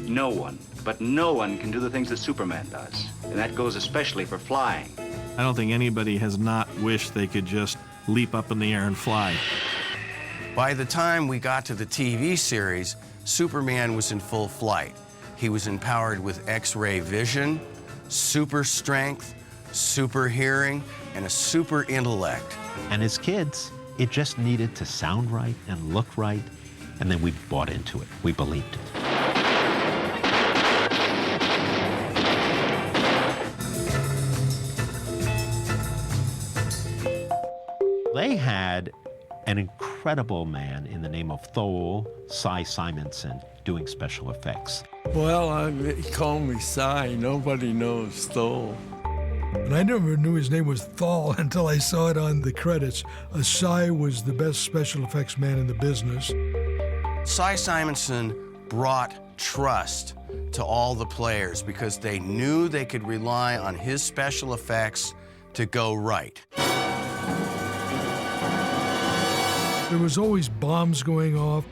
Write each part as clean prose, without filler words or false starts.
No one, but no one can do the things that Superman does. And that goes especially for flying. I don't think anybody has not wished they could just leap up in the air and fly. By the time we got to the TV series, Superman was in full flight. He was empowered with X-ray vision, super strength, super hearing, and a super intellect. And as kids, it just needed to sound right and look right, and then we bought into it. We believed it. They had an incredible man in the name of Thole, Cy Simonson, doing special effects. Well, he called me Cy. Nobody knows Thole. And I never knew his name was Thole until I saw it on the credits. Cy was the best special effects man in the business. Cy Simonson brought trust to all the players because they knew they could rely on his special effects to go right. There was always bombs going off,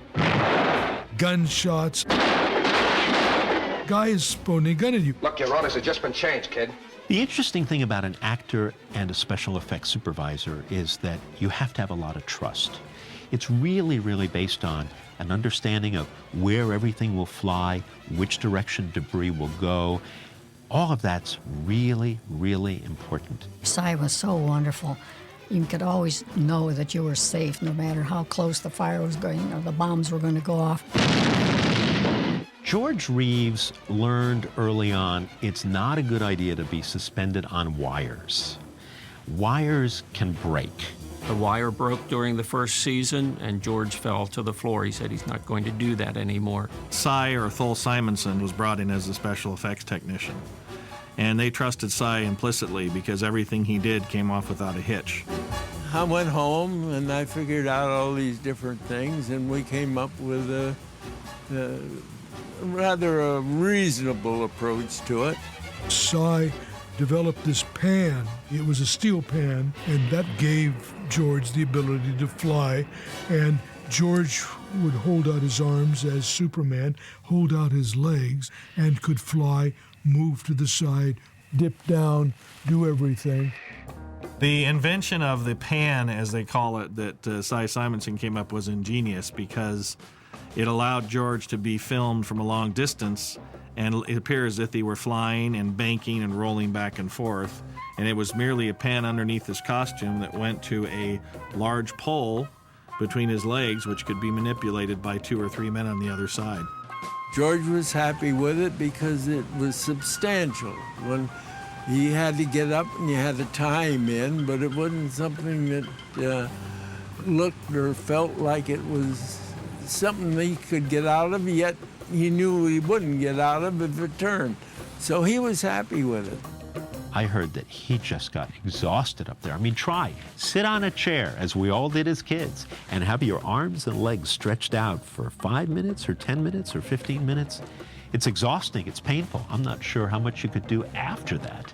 gunshots, guys pointing a gun at you. Look, your orders have just been changed, kid. The interesting thing about an actor and a special effects supervisor is that you have to have a lot of trust. It's really, really based on an understanding of where everything will fly, which direction debris will go. All of that's really, really important. Cy was so wonderful. You could always know that you were safe no matter how close the fire was going or the bombs were going to go off. George Reeves learned early on it's not a good idea to be suspended on wires. Wires can break. The wire broke during the first season, and George fell to the floor. He said he's not going to do that anymore. Cy, or Thole Simonson, was brought in as a special effects technician. And they trusted Cy implicitly because everything he did came off without a hitch. I went home and I figured out all these different things, and we came up with a rather reasonable approach to it. Cy developed this pan. It was a steel pan, and that gave George the ability to fly. And George would hold out his arms as Superman, hold out his legs, and could fly, move to the side, dip down, do everything. The invention of the pan, as they call it, that Cy Simonson came up was ingenious because it allowed George to be filmed from a long distance, and it appears as if they were flying and banking and rolling back and forth. And it was merely a pan underneath his costume that went to a large pole between his legs, which could be manipulated by 2 or 3 men on the other side. George was happy with it because it was substantial. When he had to get up and you had to tie him in, but it wasn't something that looked or felt like it was something he could get out of, yet he knew he wouldn't get out of if it turned. So he was happy with it. I heard that he just got exhausted up there. I mean, try, sit on a chair, as we all did as kids, and have your arms and legs stretched out for 5 minutes or 10 minutes or 15 minutes. It's exhausting, it's painful. I'm not sure how much you could do after that.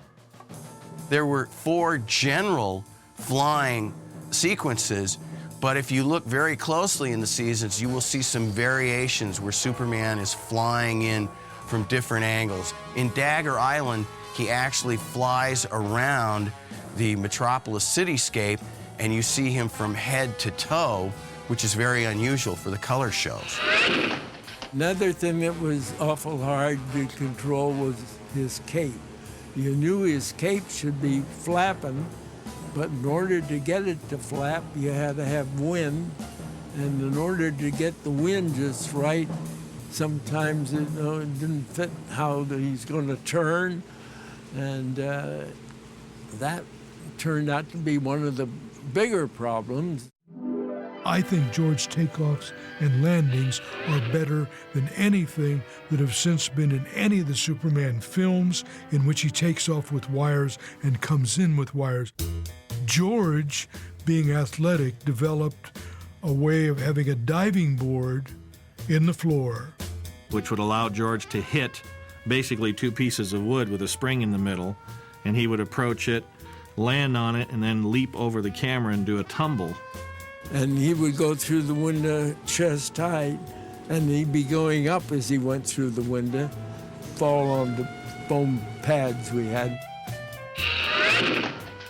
There were 4 general flying sequences, but if you look very closely in the seasons, you will see some variations where Superman is flying in from different angles. In Dagger Island, he actually flies around the Metropolis cityscape, and you see him from head to toe, which is very unusual for the color shows. Another thing that was awful hard to control was his cape. You knew his cape should be flapping, but in order to get it to flap, you had to have wind. And in order to get the wind just right, sometimes it didn't fit how he's going to turn. And that turned out to be one of the bigger problems. I think George takeoffs and landings are better than anything that have since been in any of the Superman films in which he takes off with wires and comes in with wires. George, being athletic, developed a way of having a diving board in the floor, which would allow George to hit basically 2 pieces of wood with a spring in the middle, and he would approach it, land on it, and then leap over the camera and do a tumble. And he would go through the window chest height, And he'd be going up as he went through the window, fall on the foam pads we had.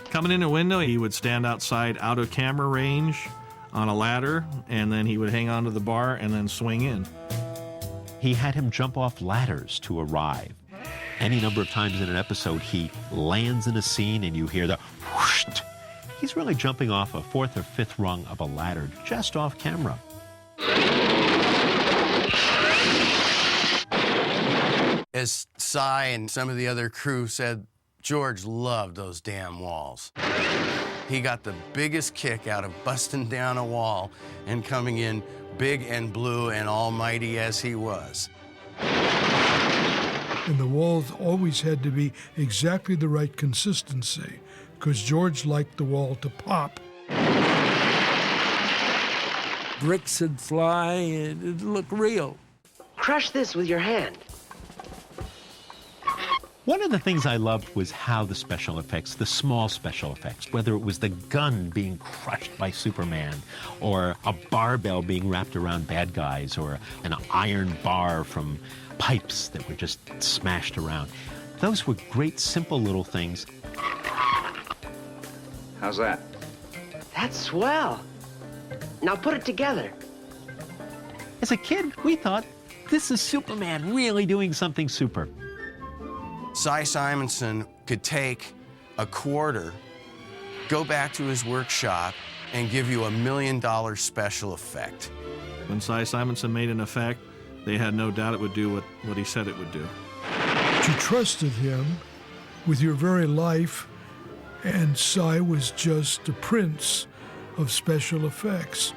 Coming in a window, he would stand outside out of camera range on a ladder, and then he would hang onto the bar and then swing in. He had him jump off ladders to arrive. Any number of times in an episode, he lands in a scene and you hear the whoosh. He's really jumping off a fourth or fifth rung of a ladder just off camera. As Cy and some of the other crew said, George loved those damn walls. He got the biggest kick out of busting down a wall and coming in big and blue and almighty as he was. And the walls always had to be exactly the right consistency, because George liked the wall to pop. Bricks would fly and it'd look real. Crush this with your hand. One of the things I loved was how the special effects, the small special effects, whether it was the gun being crushed by Superman, or a barbell being wrapped around bad guys, or an iron bar from pipes that were just smashed around. Those were great, simple little things. How's that? That's swell. Now put it together. As a kid, we thought, this is Superman really doing something super. Cy Simonson could take a quarter, go back to his workshop, and give you $1 million special effect. When Cy Simonson made an effect, they had no doubt it would do what he said it would do. You trusted him with your very life, and Cy was just a prince of special effects.